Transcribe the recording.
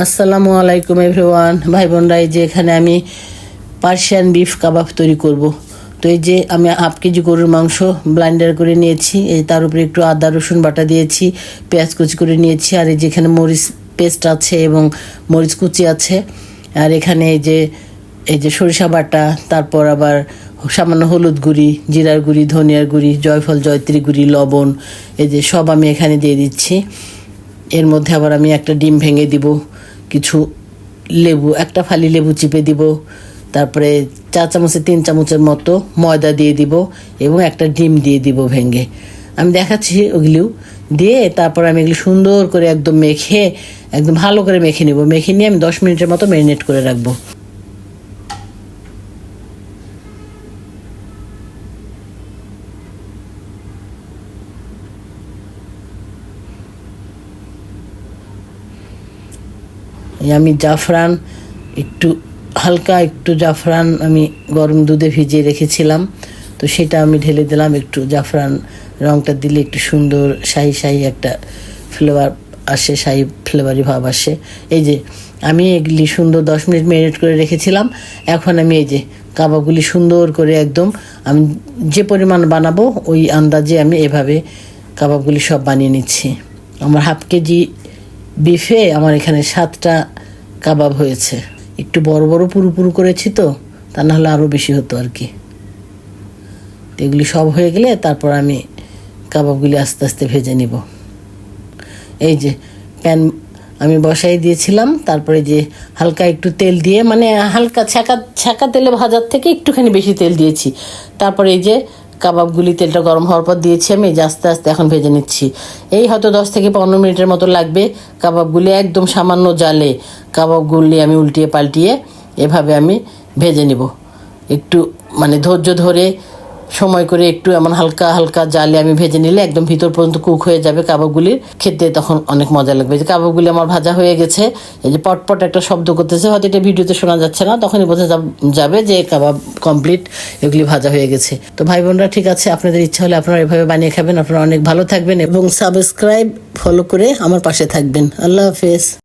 আসসালামু আলাইকুম এভরিওয়ান, ভাই বোনরা। এই যে এখানে আমি পার্সিয়ান বিফ কাবাব তৈরি করব। তো এই যে আমি হাফ কেজি গরুর মাংস ব্লেন্ডার করে নিয়েছি, এই তার উপরে একটু আদা রসুন বাটা দিয়েছি, পেঁয়াজ কুচি করে নিয়েছি, আর এই যে এখানে মরিচ পেস্ট আছে এবং মরিচ কুচি আছে, আর এখানে এই যে সরিষা বাটা, তারপর আবার সামান্য হলুদ গুঁড়ি, জিরার গুঁড়ি, ধনিয়ার গুঁড়ি, জয়ফল জয়ত্রী গুঁড়ি, লবণ, এই যে সব আমি এখানে দিয়ে দিচ্ছি। এর মধ্যে আবার আমি একটা ডিম ভেঙে দিব, কিছু লেবু, একটা ফালি লেবু চিপে দিব, তারপরে 4 চামচে 3 চামচের মতো ময়দা দিয়ে দিব এবং একটা ডিম দিয়ে দিব ভেঙে। আমি দেখাচ্ছি ওগুলিও দিয়ে, তারপর আমি এগুলো সুন্দর করে একদম একদম ভালো করে মেখে নেব। মেখে নিয়ে আমি 10 মিনিটের মতো ম্যারিনেট করে রাখবো। আমি জাফরান হালকা একটু জাফরান আমি গরম দুধে ভিজিয়ে রেখেছিলাম, তো সেটা আমি ঢেলে দিলাম। একটু জাফরান রঙটা দিলে একটু সুন্দর শাহি একটা ফ্লেভার আসে, শাহি ফ্লেভারি ভাব আসে। এই যে আমি এগুলি সুন্দর 10 মিনিট ম্যারিনেট করে রেখেছিলাম। এখন আমি এই যে কাবাবগুলি সুন্দর করে একদম আমি যে পরিমাণ বানাবো ওই আন্দাজে আমি এভাবে কাবাবগুলি সব বানিয়ে নিচ্ছি। আমার হাফ কেজি বিফে আমার এখানে 7টা কাবাব হয়েছে। একটু বড় বড় পুরু করেছি, তো তা নাহলে আরও বেশি হতো আর কি। এগুলি সব হয়ে গেলে তারপর আমি কাবাবগুলি আস্তে আস্তে ভেজে নিব। এই যে প্যান আমি বসাই দিয়েছিলাম, তারপরে যে হালকা একটু তেল দিয়ে, মানে হালকা ছ্যাঁকা তেলে ভাজার থেকে একটুখানি বেশি তেল দিয়েছি। তারপরে এই যে কাবাবগুলি তেলটা গরম হওয়ার পর দিয়েছি আমি, এই যে আস্তে আস্তে এখন ভেজে নিচ্ছি। এই হয়তো 10 থেকে 15 মিনিটের মতো লাগবে। কাবাবগুলি একদম সামান্য জালে কাবাবগুলি আমি উল্টিয়ে পাল্টিয়ে এভাবে আমি ভেজে নিব। একটু মানে ধৈর্য ধরে সময় করে একটু এমন হালকা হালকা জালে আমি ভেজে নিলে একদম ভিতর পর্যন্ত কুক হয়ে যাবে কাবাবগুলির, খেতে তখন অনেক মজা লাগবে। যে কাবাবগুলি আমার ভাজা হয়ে গেছে, এই যে পটপট একটা শব্দ করতেছে, হয়তো এটা ভিডিওতে শোনা যাচ্ছে না, তখনই বোঝা যাবে যে কাবাব কমপ্লিট, এগুলি ভাজা হয়ে গেছে। তো ভাই বোনরা, ঠিক আছে, আপনাদের ইচ্ছা হলে আপনারা এভাবে বানিয়ে খাবেন। আপনারা অনেক ভালো থাকবেন এবং সাবস্ক্রাইব ফলো করে আমার পাশে থাকবেন। আল্লাহ হাফেজ।